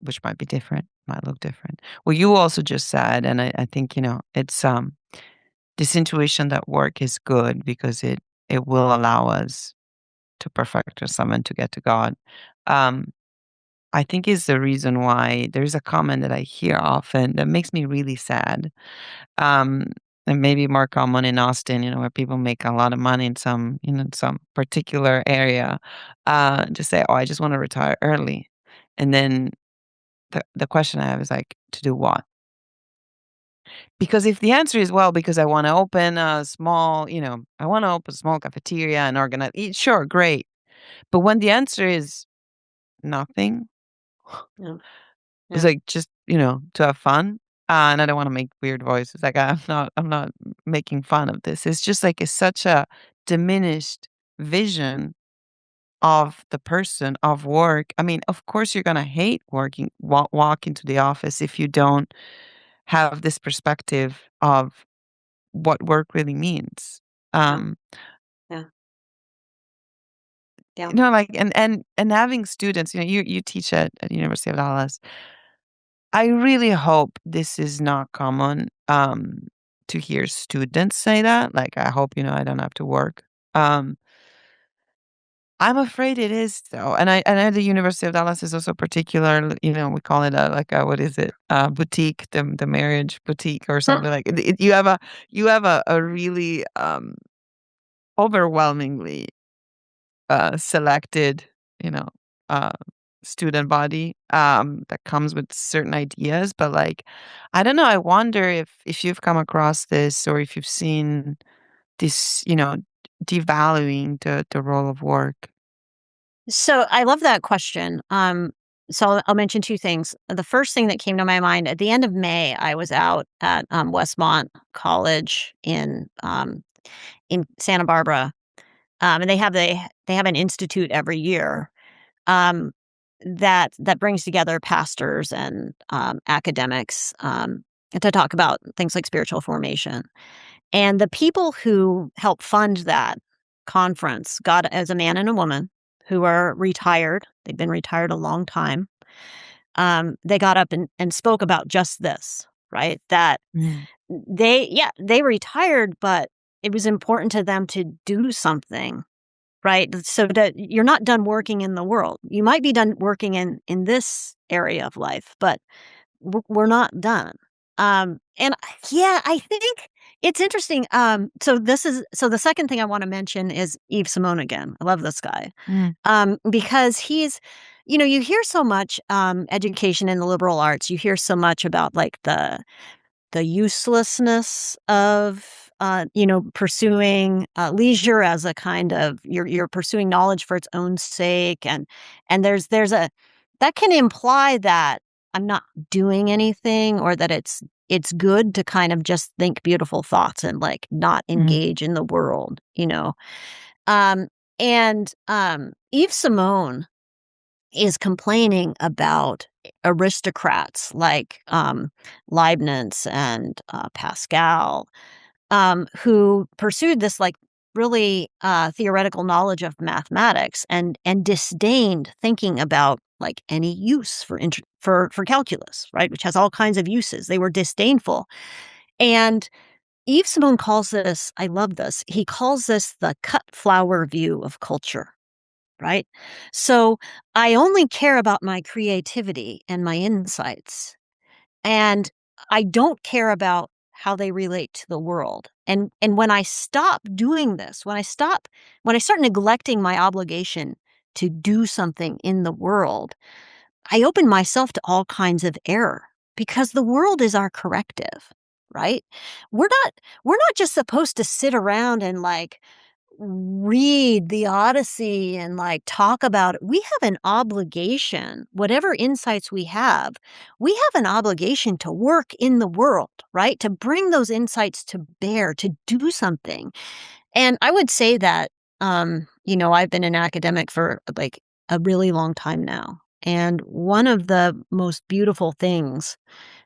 which might be different, might look different. Well, you also just said, and I think it's this intuition that work is good because it will allow us to perfect ourselves and to get to God. Um, I think is the reason why there's a comment that I hear often that makes me really sad. Um, and maybe more common in Austin, where people make a lot of money in some particular area. Just say, "Oh, I just want to retire early," and then the question I have is like, to do what? Because if the answer is, well, because I want to open a small, I want to open a small cafeteria and organize, sure, great. But when the answer is nothing, Yeah. it's Yeah. like just, to have fun. And I don't want to make weird voices. Like I'm not making fun of this. It's just like it's such a diminished vision of the person of work. I mean, of course you're gonna hate working, walk into the office if you don't have this perspective of what work really means. Yeah. Um, Yeah. Yeah. like and having students, you teach at University of Dallas. I really hope this is not common to hear students say that. Like, I hope, I don't have to work. Um, I'm afraid it is though, and I know the University of Dallas is also particular. We call it a like a what is it? Boutique, the marriage boutique or something like. You have a really overwhelmingly selected, you know, uh, student body that comes with certain ideas. But like, I don't know. I wonder if you've come across this or if you've seen this, devaluing the role of work. So I love that question. So I'll mention two things. The first thing that came to my mind at the end of May, I was out at Westmont College in Santa Barbara, and they have an institute every year um, that brings together pastors and academics to talk about things like spiritual formation. And the people who help fund that conference got as a man and a woman who are retired. They've been retired a long time. They got up and spoke about just this, right? That Mm, they retired, but it was important to them to do something, right? So that you're not done working in the world. You might be done working in this area of life, but we're not done. And yeah, I think it's interesting. So the second thing I want to mention is Yves Simon again. I love this guy. mm, Because you hear so much education in the liberal arts. You hear so much about like the uselessness of pursuing leisure as a kind of you're pursuing knowledge for its own sake, and there's a that can imply that I'm not doing anything, or that it's good to kind of just think beautiful thoughts and like not mm, engage in the world. um Yves Simone is complaining about aristocrats like Leibniz and Pascal, who pursued this like really theoretical knowledge of mathematics and disdained thinking about like any use for calculus, right, which has all kinds of uses. They were disdainful, and Yves Simon calls this. I love this. He calls this the cut flower view of culture, right? So I only care about my creativity and my insights, and I don't care about how they relate to the world. And when I stop doing this, when I start neglecting my obligation to do something in the world, I open myself to all kinds of error, because the world is our corrective, right? We're not we're not just supposed to sit around and like read the Odyssey and like talk about it. We have an obligation, whatever insights we have an obligation to work in the world, right? To bring those insights to bear, to do something. And I would say that, I've been an academic for like a really long time now. And one of the most beautiful things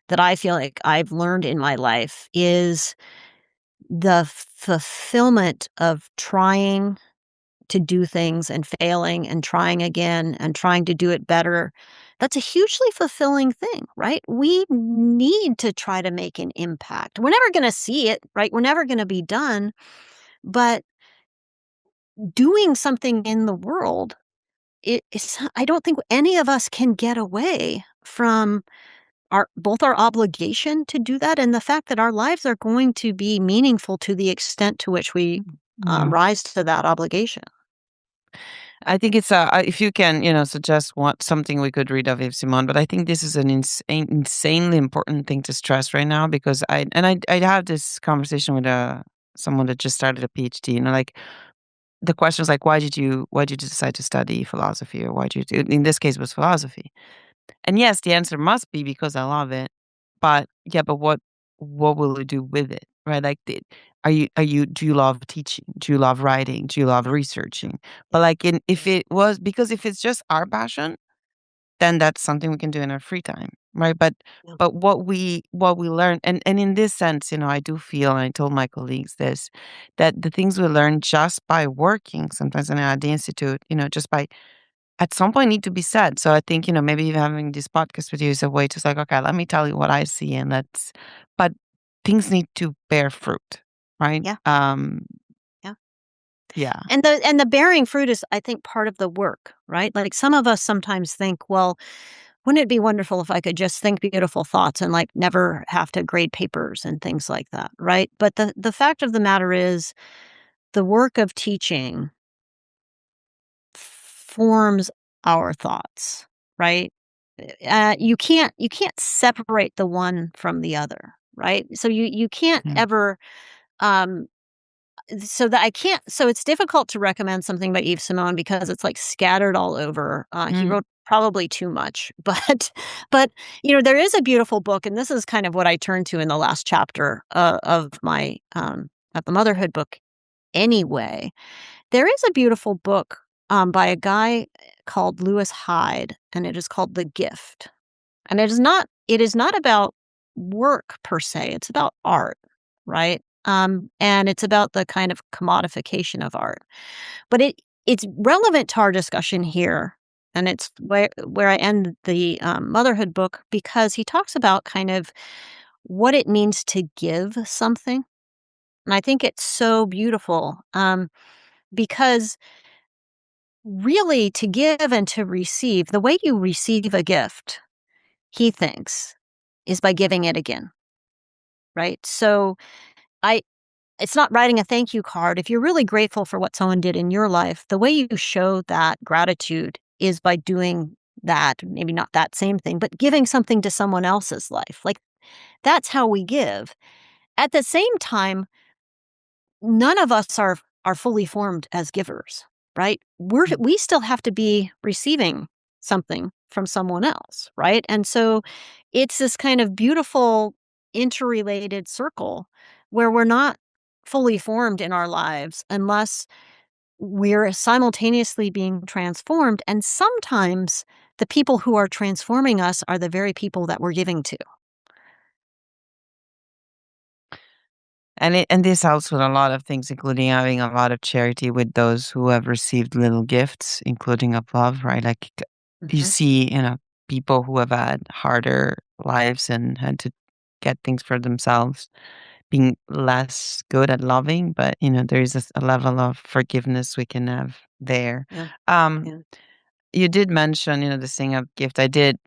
that I feel like I've learned in my life is the fulfillment of trying to do things and failing and trying again and trying to do it better. That's a hugely fulfilling thing, right? We need to try to make an impact. We're never going to see it, right? We're never going to be done, but doing something in the world, I don't think any of us can get away from our obligation to do that, and the fact that our lives are going to be meaningful to the extent to which we yeah. rise to that obligation. I think it's if you can, suggest what something we could read of Yves Simon, but I think this is an insanely important thing to stress right now because I had this conversation with someone that just started a PhD, like the question was like, why did you decide to study philosophy, or why did you do, in this case it was philosophy, and yes, the answer must be because I love it, but yeah, but what will you do with it, right? Like, do you love teaching? Do you love writing? Do you love researching? But like, if it was because if it's just our passion, then that's something we can do in our free time, right? But what we learn, and in this sense, I do feel, and I told my colleagues this, that the things we learn just by working, sometimes at the institute, just by at some point need to be said. So I think, maybe even having this podcast with you is a way to say, like, okay, let me tell you what I see, and but things need to bear fruit, right? Yeah, yeah. Yeah. And the bearing fruit is, I think, part of the work, right? Like, some of us sometimes think, well, wouldn't it be wonderful if I could just think beautiful thoughts and, like, never have to grade papers and things like that, right? But the fact of the matter is the work of teaching forms our thoughts, right? You can't separate the one from the other, right? So you can't Mm. ever um so it's difficult to recommend something by Yves Simon because it's, like, scattered all over. He Mm. wrote probably too much, but, there is a beautiful book, and this is kind of what I turned to in the last chapter, of my, of the Motherhood book anyway. There is a beautiful book, by a guy called Lewis Hyde, and it is called The Gift. And it is not about work per se, it's about art, right? And it's about the kind of commodification of art. But it's relevant to our discussion here, and it's where I end the, motherhood book, because he talks about kind of what it means to give something, and I think it's so beautiful, because really to give and to receive, the way you receive a gift, he thinks, is by giving it again. Right? So I it's not writing a thank you card. If you're really grateful for what someone did in your life, the way you show that gratitude is by doing that, maybe not that same thing, but giving something to someone else's life. Like, that's how we give. At the same time, none of us are fully formed as givers, right? Mm. We still have to be receiving something from someone else, right? And so it's this kind of beautiful interrelated circle where we're not fully formed in our lives unless we're simultaneously being transformed, and sometimes the people who are transforming us are the very people that we're giving to. And this helps with a lot of things, including having a lot of charity with those who have received little gifts, including of love, right? Like, you Mhm. see, people who have had harder lives and had to get things for themselves being less good at loving, but there is a level of forgiveness we can have there. Yeah. Um, Yeah. you did mention, this thing of gift. I did,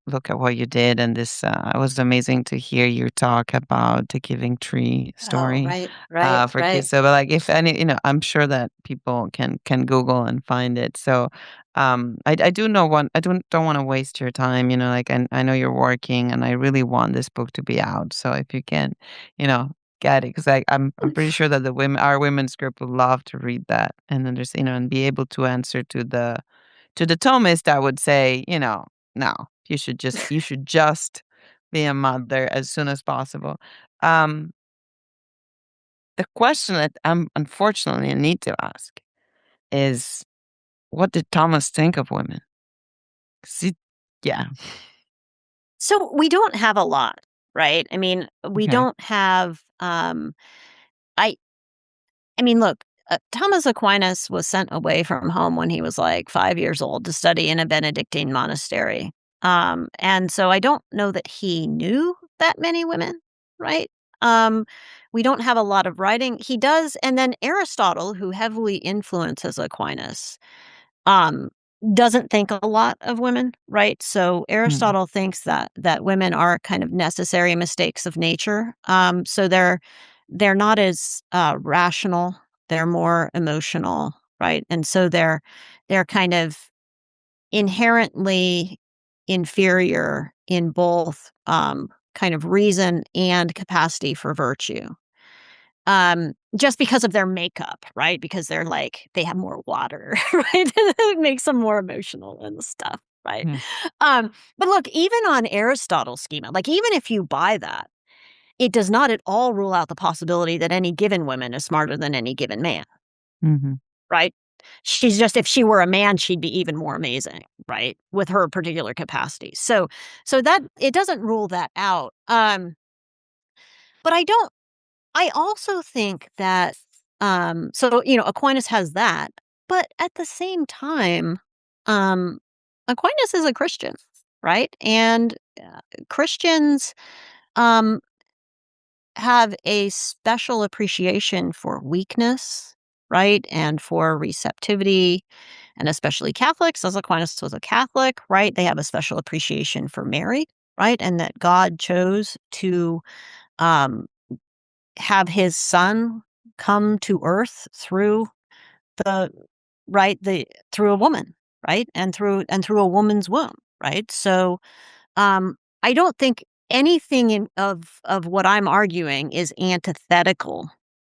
look at what you did, and this it was amazing to hear you talk about the giving tree Oh, story right, right, for right. kids. So, but like, if any, I'm sure that people can Google and find it. So, I do know one. I don't want to waste your time. Like, I know you're working, and I really want this book to be out. So, if you can, you know. Get it, because I'm pretty sure that our women's group would love to read that and understand, and be able to answer to the Thomist. I would say, no, you should just be a mother as soon as possible. Um, the question that unfortunately I need to ask is, what did Thomas think of women? 'Cause yeah. So we don't have a lot, right? I mean, we Okay. don't have I I mean, look, Thomas Aquinas was sent away from home when he was like 5 years old to study in a Benedictine monastery. And so I don't know that he knew that many women, right? Um, we don't have a lot of writing. He does, and then Aristotle, who heavily influences Aquinas, um, doesn't think a lot of women, right? So Mm. Aristotle thinks that women are kind of necessary mistakes of nature. So they're not as rational; they're more emotional, right? And so they're kind of inherently inferior in both kind of reason and capacity for virtue, just because of their makeup, right? Because they have more water, right? It makes them more emotional and stuff, right? Mm. But look, even on Aristotle's schema, like, even if you buy that, it does not at all rule out the possibility that any given woman is smarter than any given man, Mhm. right? She's just, if she were a man, she'd be even more amazing, right? With her particular capacity. So that it doesn't rule that out. But I also think that, Aquinas has that, but at the same time, Um, Aquinas is a Christian, right? And Christians um, have a special appreciation for weakness, right? And for receptivity, and especially Catholics, as Aquinas was a Catholic, right? They have a special appreciation for Mary, right? And that God chose to um, have his son come to earth through the the through a woman, right? And through a woman's womb, right? So I don't think anything of what I'm arguing is antithetical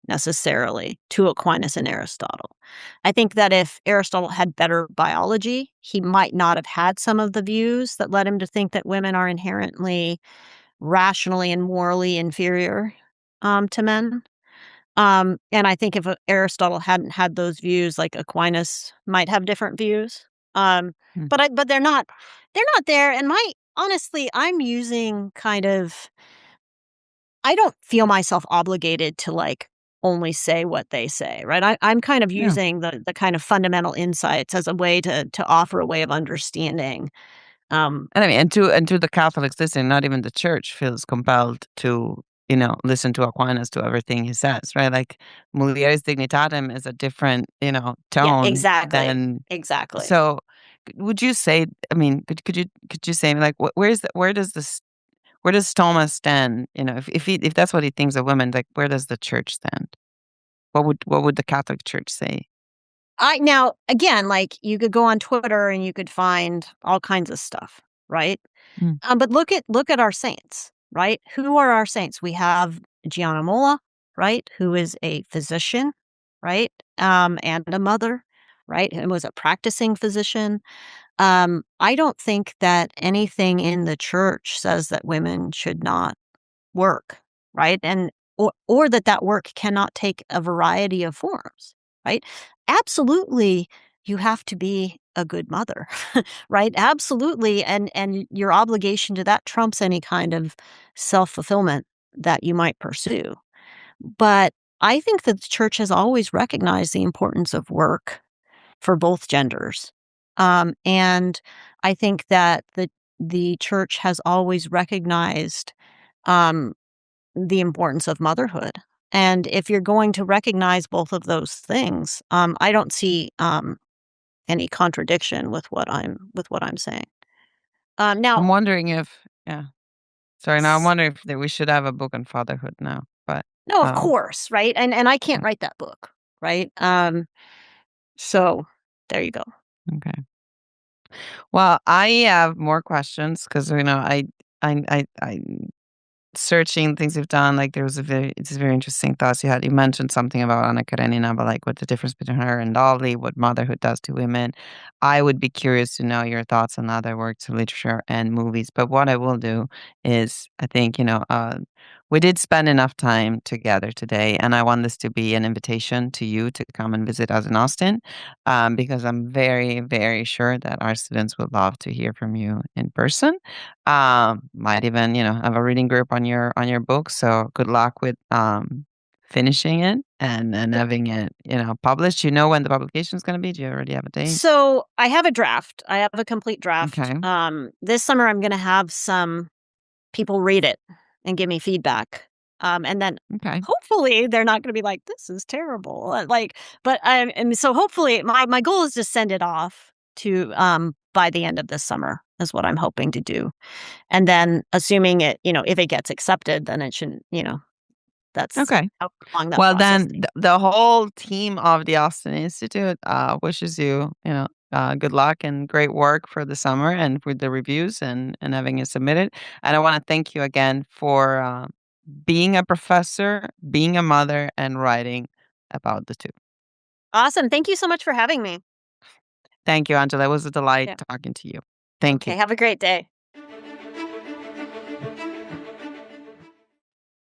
necessarily to Aquinas and Aristotle. I think that if Aristotle had better biology, he might not have had some of the views that led him to think that women are inherently rationally and morally inferior to men. And I think if Aristotle hadn't had those views, like Aquinas might have different views. Um, Mm. but they're not there. And honestly, I'm using kind of I don't feel myself obligated to like only say what they say, right? I'm kind of Yeah. using the kind of fundamental insights as a way to offer a way of understanding. Um, And I mean, and to the Catholics listening, not even the church feels compelled to, listen to Aquinas, to everything he says, right? Like Mulieris Dignitatem is a different, yeah, tone exactly, than. exactly. So would you say, I mean, could you say like where does Thomas stand? If that's what he thinks of women, like where does the church stand? What would the Catholic Church say? I now again, like you could go on Twitter and you could find all kinds of stuff, right? Mm. But look at our saints, right? Who are our saints? We have Gianna Molla, right, who is a physician, right, and a mother, right, and was a practicing physician. I don't think that anything in the church says that women should not work, right? And or that that work cannot take a variety of forms, right? Absolutely, you have to be a good mother, right? Absolutely, and your obligation to that trumps any kind of self-fulfillment that you might pursue. But I think that the church has always recognized the importance of work for both genders. And I think that the church has always recognized um, the importance of motherhood. And if you're going to recognize both of those things, I don't see any contradiction with what I'm saying. Now, I'm wondering if, yeah. Sorry, now I'm wondering if that we should have a book on fatherhood now, but no, of um, course, right? And I can't yeah, write that book, right? So there you go. okay. Well, I have more questions because I searching things you've done, like, it's a very interesting thoughts you had. You mentioned something about Anna Karenina, about, like, what the difference between her and Dolly, what motherhood does to women. I would be curious to know your thoughts on other works of literature and movies, but what I will do is, I think, we did spend enough time together today, and I want this to be an invitation to you to come and visit us in Austin, because I'm very, very sure that our students would love to hear from you in person. Might even, have a reading group on your book. So good luck with finishing it and having it, published. You know when the publication is going to be? Do you already have a date? So I have a draft. I have a complete draft. Okay. This summer I'm going to have some people read it and give me feedback. And then Okay. hopefully they're not going to be like, this is terrible. But and so hopefully my goal is to send it off to, by the end of this summer is what I'm hoping to do. And then assuming it, if it gets accepted, then it shouldn't, that's Okay. how long that Well, process then takes. the whole team of the Austin Institute wishes you, good luck and great work for the summer and with the reviews and having it submitted. And I want to thank you again for being a professor, being a mother, and writing about the two. Awesome. Thank you so much for having me. Thank you, Angela. It was a delight Yeah. talking to you. Thank you. Okay. Have a great day.